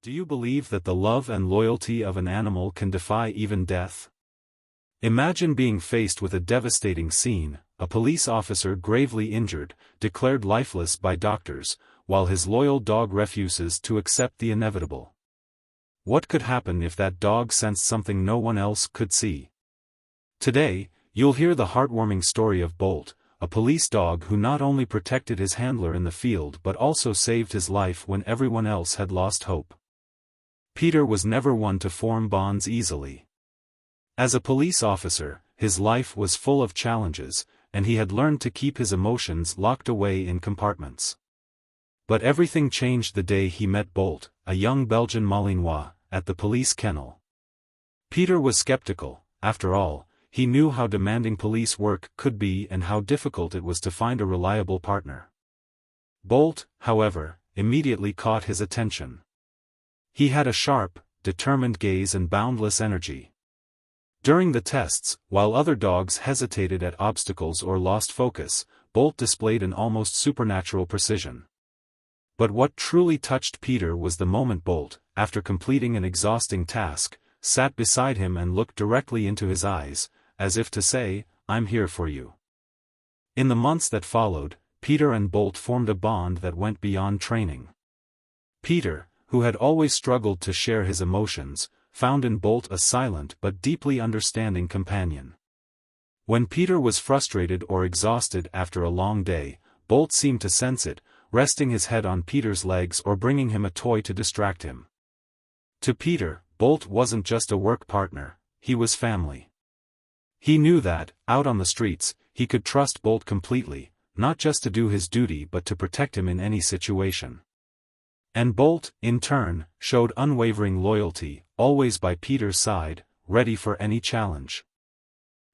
Do you believe that the love and loyalty of an animal can defy even death? Imagine being faced with a devastating scene: a police officer gravely injured, declared lifeless by doctors, while his loyal dog refuses to accept the inevitable. What could happen if that dog sensed something no one else could see? Today, you'll hear the heartwarming story of Bolt, a police dog who not only protected his handler in the field but also saved his life when everyone else had lost hope. Peter was never one to form bonds easily. As a police officer, his life was full of challenges, and he had learned to keep his emotions locked away in compartments. But everything changed the day he met Bolt, a young Belgian Malinois, at the police kennel. Peter was skeptical. After all, he knew how demanding police work could be and how difficult it was to find a reliable partner. Bolt, however, immediately caught his attention. He had a sharp, determined gaze and boundless energy. During the tests, while other dogs hesitated at obstacles or lost focus, Bolt displayed an almost supernatural precision. But what truly touched Peter was the moment Bolt, after completing an exhausting task, sat beside him and looked directly into his eyes, as if to say, "I'm here for you." In the months that followed, Peter and Bolt formed a bond that went beyond training. Peter, who had always struggled to share his emotions, found in Bolt a silent but deeply understanding companion. When Peter was frustrated or exhausted after a long day, Bolt seemed to sense it, resting his head on Peter's legs or bringing him a toy to distract him. To Peter, Bolt wasn't just a work partner, he was family. He knew that, out on the streets, he could trust Bolt completely, not just to do his duty but to protect him in any situation. And Bolt, in turn, showed unwavering loyalty, always by Peter's side, ready for any challenge.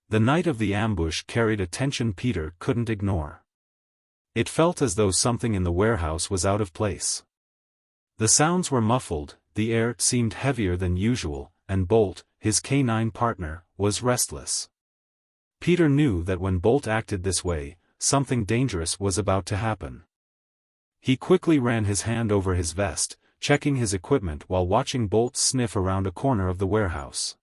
The night of the ambush carried a tension Peter couldn't ignore. It felt as though something in the warehouse was out of place. The sounds were muffled, the air seemed heavier than usual, and Bolt, his canine partner, was restless. Peter knew that when Bolt acted this way, something dangerous was about to happen. He quickly ran his hand over his vest, checking his equipment while watching Bolt sniff around a corner of the warehouse.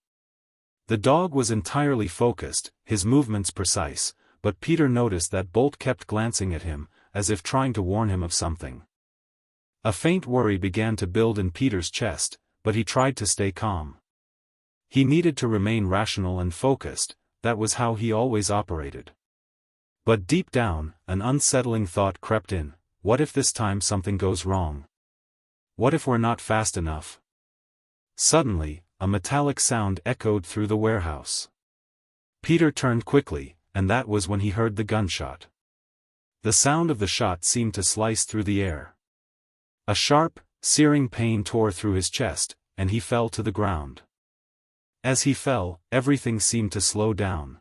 The dog was entirely focused, his movements precise, but Peter noticed that Bolt kept glancing at him, as if trying to warn him of something. A faint worry began to build in Peter's chest, but he tried to stay calm. He needed to remain rational and focused, that was how he always operated. But deep down, an unsettling thought crept in: what if this time something goes wrong? What if we're not fast enough? Suddenly, a metallic sound echoed through the warehouse. Peter turned quickly, and that was when he heard the gunshot. The sound of the shot seemed to slice through the air. A sharp, searing pain tore through his chest, and he fell to the ground. As he fell, everything seemed to slow down.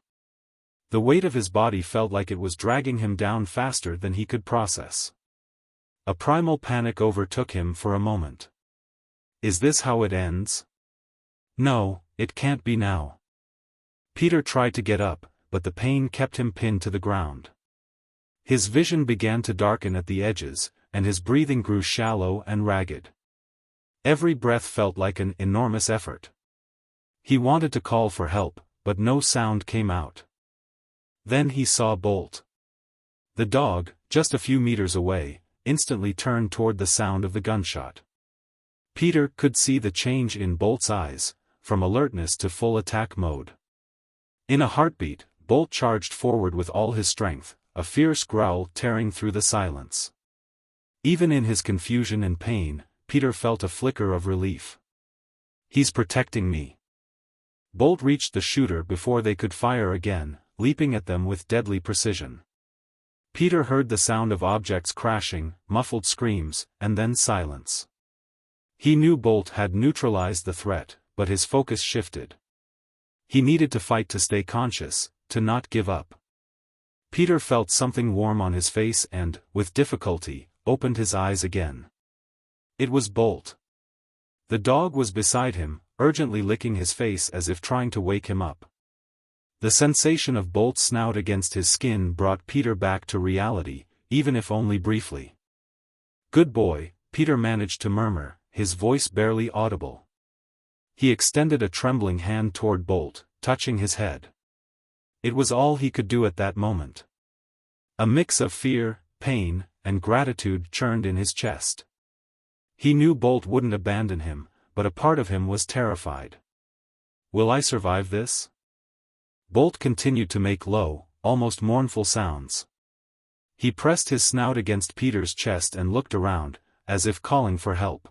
The weight of his body felt like it was dragging him down faster than he could process. A primal panic overtook him for a moment. Is this how it ends? No, it can't be now. Peter tried to get up, but the pain kept him pinned to the ground. His vision began to darken at the edges, and his breathing grew shallow and ragged. Every breath felt like an enormous effort. He wanted to call for help, but no sound came out. Then he saw Bolt. The dog, just a few meters away, instantly turned toward the sound of the gunshot. Peter could see the change in Bolt's eyes, from alertness to full attack mode. In a heartbeat, Bolt charged forward with all his strength, a fierce growl tearing through the silence. Even in his confusion and pain, Peter felt a flicker of relief. He's protecting me. Bolt reached the shooter before they could fire again, leaping at them with deadly precision. Peter heard the sound of objects crashing, muffled screams, and then silence. He knew Bolt had neutralized the threat, but his focus shifted. He needed to fight to stay conscious, to not give up. Peter felt something warm on his face and, with difficulty, opened his eyes again. It was Bolt. The dog was beside him, urgently licking his face as if trying to wake him up. The sensation of Bolt's snout against his skin brought Peter back to reality, even if only briefly. "Good boy," Peter managed to murmur, his voice barely audible. He extended a trembling hand toward Bolt, touching his head. It was all he could do at that moment. A mix of fear, pain, and gratitude churned in his chest. He knew Bolt wouldn't abandon him, but a part of him was terrified. "Will I survive this?" Bolt continued to make low, almost mournful sounds. He pressed his snout against Peter's chest and looked around, as if calling for help.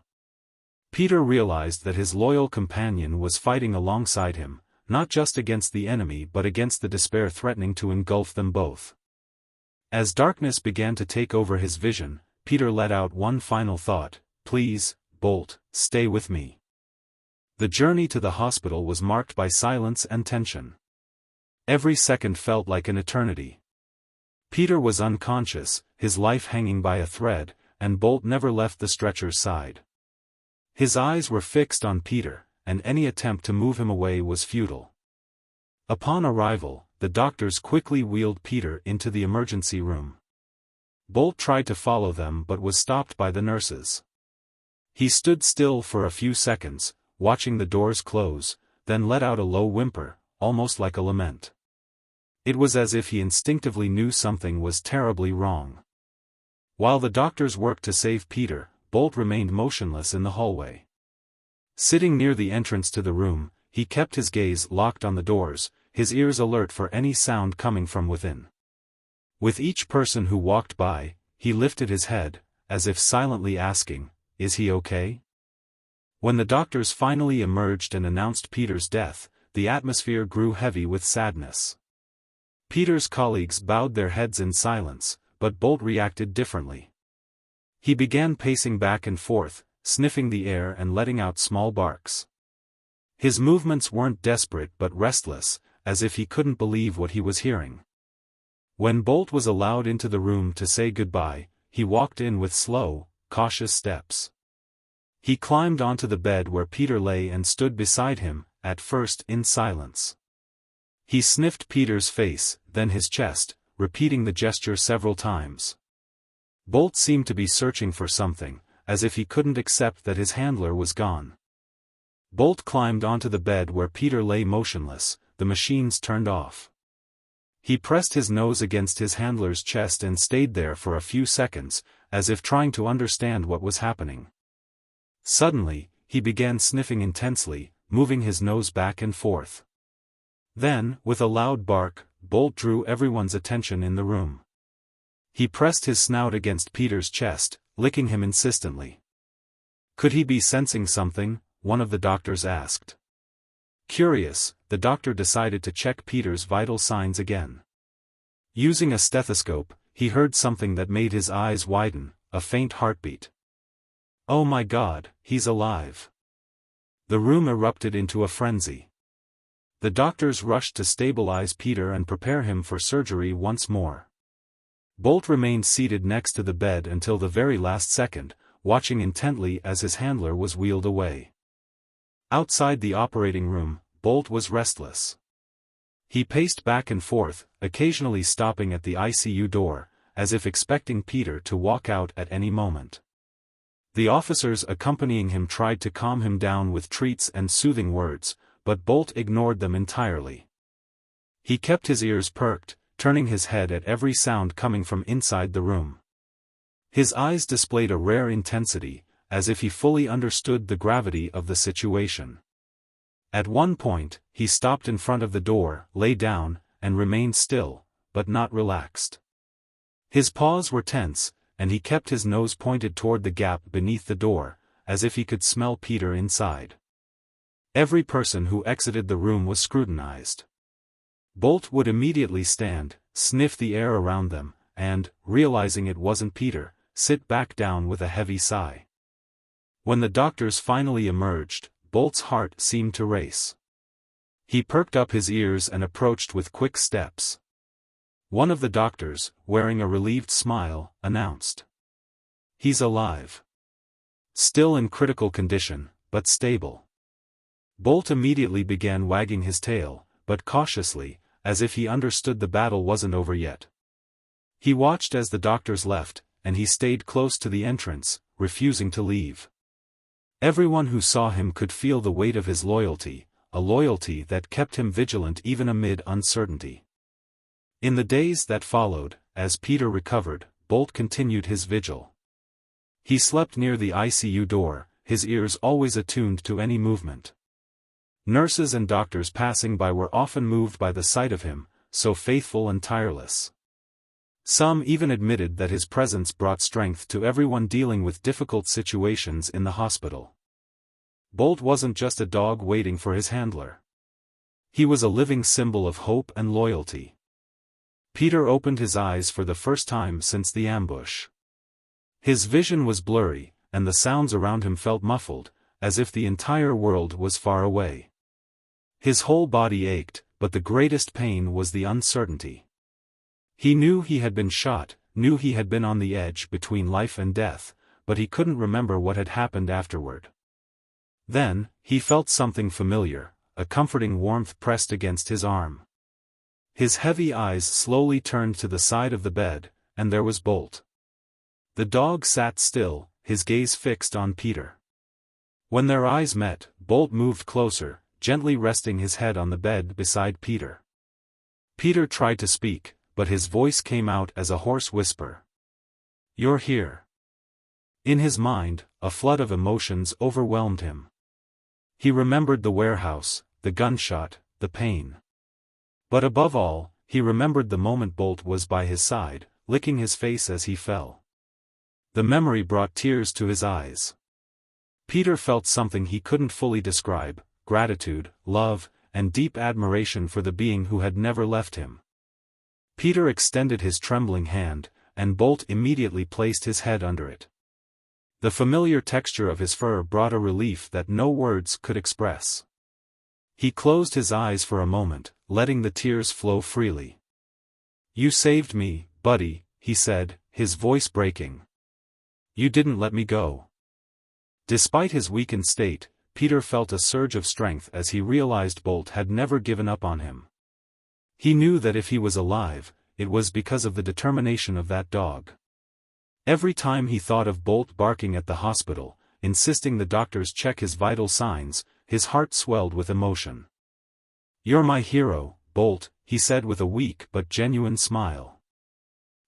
Peter realized that his loyal companion was fighting alongside him, not just against the enemy but against the despair threatening to engulf them both. As darkness began to take over his vision, Peter let out one final thought: "Please, Bolt, stay with me." The journey to the hospital was marked by silence and tension. Every second felt like an eternity. Peter was unconscious, his life hanging by a thread, and Bolt never left the stretcher's side. His eyes were fixed on Peter, and any attempt to move him away was futile. Upon arrival, the doctors quickly wheeled Peter into the emergency room. Bolt tried to follow them but was stopped by the nurses. He stood still for a few seconds, watching the doors close, then let out a low whimper, almost like a lament. It was as if he instinctively knew something was terribly wrong. While the doctors worked to save Peter, Bolt remained motionless in the hallway. Sitting near the entrance to the room, he kept his gaze locked on the doors, his ears alert for any sound coming from within. With each person who walked by, he lifted his head, as if silently asking, "Is he okay?" When the doctors finally emerged and announced Peter's death, the atmosphere grew heavy with sadness. Peter's colleagues bowed their heads in silence, but Bolt reacted differently. He began pacing back and forth, sniffing the air and letting out small barks. His movements weren't desperate but restless, as if he couldn't believe what he was hearing. When Bolt was allowed into the room to say goodbye, he walked in with slow, cautious steps. He climbed onto the bed where Peter lay and stood beside him, at first in silence. He sniffed Peter's face, then his chest, repeating the gesture several times. Bolt seemed to be searching for something, as if he couldn't accept that his handler was gone. Bolt climbed onto the bed where Peter lay motionless, the machines turned off. He pressed his nose against his handler's chest and stayed there for a few seconds, as if trying to understand what was happening. Suddenly, he began sniffing intensely, moving his nose back and forth. Then, with a loud bark, Bolt drew everyone's attention in the room. He pressed his snout against Peter's chest, licking him insistently. Could he be sensing something? One of the doctors asked. Curious, the doctor decided to check Peter's vital signs again. Using a stethoscope, he heard something that made his eyes widen, a faint heartbeat. "Oh my God, he's alive!" The room erupted into a frenzy. The doctors rushed to stabilize Peter and prepare him for surgery once more. Bolt remained seated next to the bed until the very last second, watching intently as his handler was wheeled away. Outside the operating room, Bolt was restless. He paced back and forth, occasionally stopping at the ICU door, as if expecting Peter to walk out at any moment. The officers accompanying him tried to calm him down with treats and soothing words, but Bolt ignored them entirely. He kept his ears perked, turning his head at every sound coming from inside the room. His eyes displayed a rare intensity, as if he fully understood the gravity of the situation. At one point, he stopped in front of the door, lay down, and remained still, but not relaxed. His paws were tense, and he kept his nose pointed toward the gap beneath the door, as if he could smell Peter inside. Every person who exited the room was scrutinized. Bolt would immediately stand, sniff the air around them, and, realizing it wasn't Peter, sit back down with a heavy sigh. When the doctors finally emerged, Bolt's heart seemed to race. He perked up his ears and approached with quick steps. One of the doctors, wearing a relieved smile, announced, "He's alive. Still in critical condition, but stable." Bolt immediately began wagging his tail, but cautiously, as if he understood the battle wasn't over yet. He watched as the doctors left, and he stayed close to the entrance, refusing to leave. Everyone who saw him could feel the weight of his loyalty, a loyalty that kept him vigilant even amid uncertainty. In the days that followed, as Peter recovered, Bolt continued his vigil. He slept near the ICU door, his ears always attuned to any movement. Nurses and doctors passing by were often moved by the sight of him, so faithful and tireless. Some even admitted that his presence brought strength to everyone dealing with difficult situations in the hospital. Bolt wasn't just a dog waiting for his handler. He was a living symbol of hope and loyalty. Peter opened his eyes for the first time since the ambush. His vision was blurry, and the sounds around him felt muffled, as if the entire world was far away. His whole body ached, but the greatest pain was the uncertainty. He knew he had been shot, knew he had been on the edge between life and death, but he couldn't remember what had happened afterward. Then, he felt something familiar, a comforting warmth pressed against his arm. His heavy eyes slowly turned to the side of the bed, and there was Bolt. The dog sat still, his gaze fixed on Peter. When their eyes met, Bolt moved closer, gently resting his head on the bed beside Peter. Peter tried to speak, but his voice came out as a hoarse whisper. "You're here." In his mind, a flood of emotions overwhelmed him. He remembered the warehouse, the gunshot, the pain. But above all, he remembered the moment Bolt was by his side, licking his face as he fell. The memory brought tears to his eyes. Peter felt something he couldn't fully describe: gratitude, love, and deep admiration for the being who had never left him. Peter extended his trembling hand, and Bolt immediately placed his head under it. The familiar texture of his fur brought a relief that no words could express. He closed his eyes for a moment, letting the tears flow freely. "You saved me, buddy," he said, his voice breaking. "You didn't let me go." Despite his weakened state, Peter felt a surge of strength as he realized Bolt had never given up on him. He knew that if he was alive, it was because of the determination of that dog. Every time he thought of Bolt barking at the hospital, insisting the doctors check his vital signs, his heart swelled with emotion. "You're my hero, Bolt," he said with a weak but genuine smile.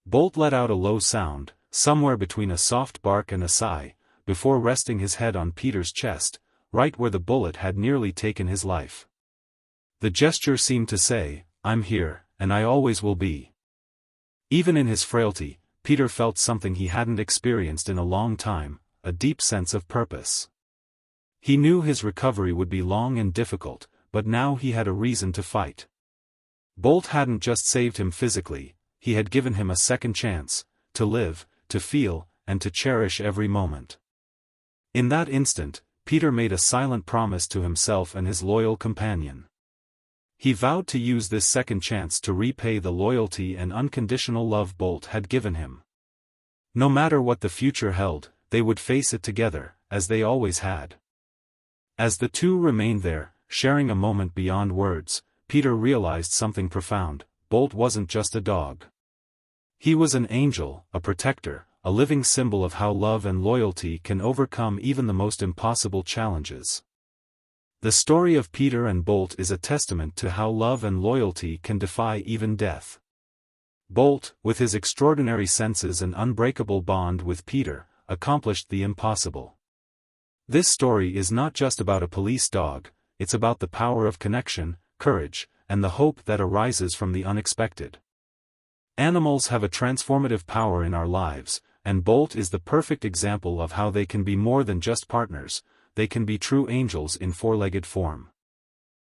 Bolt let out a low sound, somewhere between a soft bark and a sigh, before resting his head on Peter's chest, right where the bullet had nearly taken his life. The gesture seemed to say, "I'm here, and I always will be." Even in his frailty, Peter felt something he hadn't experienced in a long time, a deep sense of purpose. He knew his recovery would be long and difficult, but now he had a reason to fight. Bolt hadn't just saved him physically, he had given him a second chance, to live, to feel, and to cherish every moment. In that instant, Peter made a silent promise to himself and his loyal companion. He vowed to use this second chance to repay the loyalty and unconditional love Bolt had given him. No matter what the future held, they would face it together, as they always had. As the two remained there, sharing a moment beyond words, Peter realized something profound: Bolt wasn't just a dog. He was an angel, a protector, a living symbol of how love and loyalty can overcome even the most impossible challenges. The story of Peter and Bolt is a testament to how love and loyalty can defy even death. Bolt, with his extraordinary senses and unbreakable bond with Peter, accomplished the impossible. This story is not just about a police dog, it's about the power of connection, courage, and the hope that arises from the unexpected. Animals have a transformative power in our lives, and Bolt is the perfect example of how they can be more than just partners, they can be true angels in four-legged form.